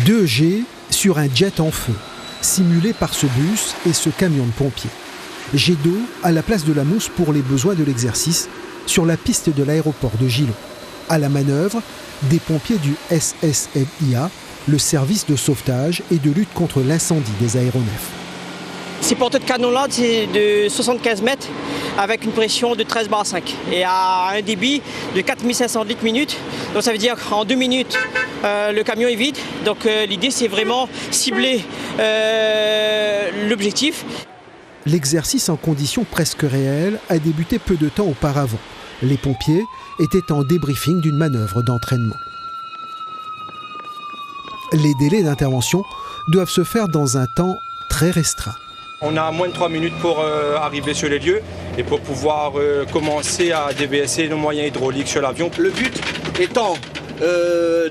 2G sur un jet en feu, simulé par ce bus et ce camion de pompiers. Jet d'eau à la place de la mousse pour les besoins de l'exercice sur la piste de l'aéroport de Gillon. À la manœuvre, des pompiers du SSLIA, le service de sauvetage et de lutte contre l'incendie des aéronefs. Ces portées de canonnade, c'est de 75 mètres avec une pression de 13 bar 5 et à un débit de 4500 litres minute. Donc ça veut dire qu'en 2 minutes, le camion est vide. Donc l'idée, c'est vraiment cibler l'objectif. L'exercice en conditions presque réelles a débuté peu de temps auparavant. Les pompiers étaient en débriefing d'une manœuvre d'entraînement. Les délais d'intervention doivent se faire dans un temps très restreint. On a moins de 3 minutes pour arriver sur les lieux et pour pouvoir commencer à DBSser nos moyens hydrauliques sur l'avion. Le but étant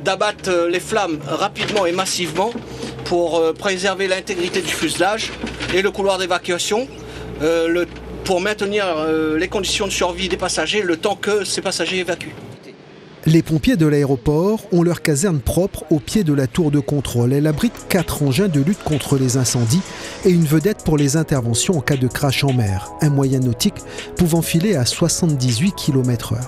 d'abattre les flammes rapidement et massivement pour préserver l'intégrité du fuselage et le couloir d'évacuation, pour maintenir les conditions de survie des passagers le temps que ces passagers évacuent. Les pompiers de l'aéroport ont leur caserne propre au pied de la tour de contrôle. Elle abrite 4 engins de lutte contre les incendies et une vedette pour les interventions en cas de crash en mer. Un moyen nautique pouvant filer à 78 km/h.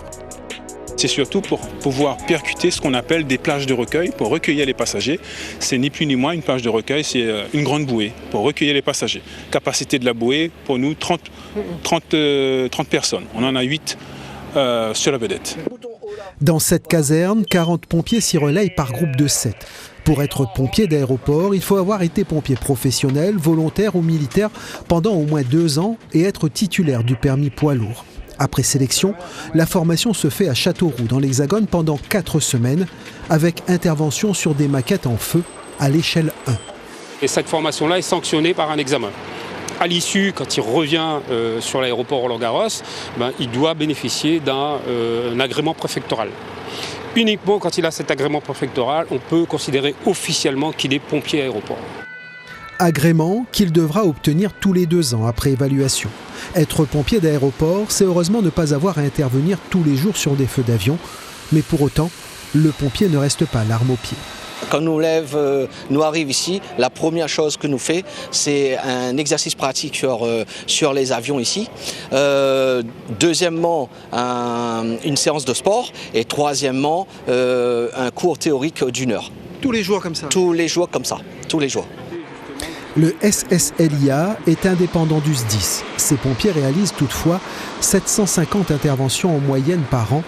C'est surtout pour pouvoir percuter ce qu'on appelle des plages de recueil, pour recueillir les passagers. C'est ni plus ni moins une plage de recueil, c'est une grande bouée pour recueillir les passagers. Capacité de la bouée, pour nous, 30 personnes. On en a 8 sur la vedette. Dans cette caserne, 40 pompiers s'y relayent par groupe de 7. Pour être pompier d'aéroport, il faut avoir été pompier professionnel, volontaire ou militaire pendant au moins 2 ans et être titulaire du permis poids lourd. Après sélection, la formation se fait à Châteauroux, dans l'Hexagone, pendant 4 semaines, avec intervention sur des maquettes en feu à l'échelle 1. Et cette formation-là est sanctionnée par un examen. À l'issue, quand il revient sur l'aéroport Roland-Garros, il doit bénéficier d'un agrément préfectoral. Uniquement quand il a cet agrément préfectoral, on peut considérer officiellement qu'il est pompier aéroport. Agrément qu'il devra obtenir tous les 2 ans après évaluation. Être pompier d'aéroport, c'est heureusement ne pas avoir à intervenir tous les jours sur des feux d'avion. Mais pour autant, le pompier ne reste pas l'arme au pied. Quand nous arrive ici, la première chose que nous fait, c'est un exercice pratique sur les avions ici. Deuxièmement, une séance de sport. Et troisièmement, un cours théorique d'1 heure. Tous les jours comme ça? Tous les jours comme ça, tous les jours. Le SSLIA est indépendant du SDIS. Ces pompiers réalisent toutefois 750 interventions en moyenne par an,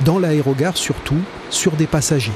dans l'aérogare surtout, sur des passagers.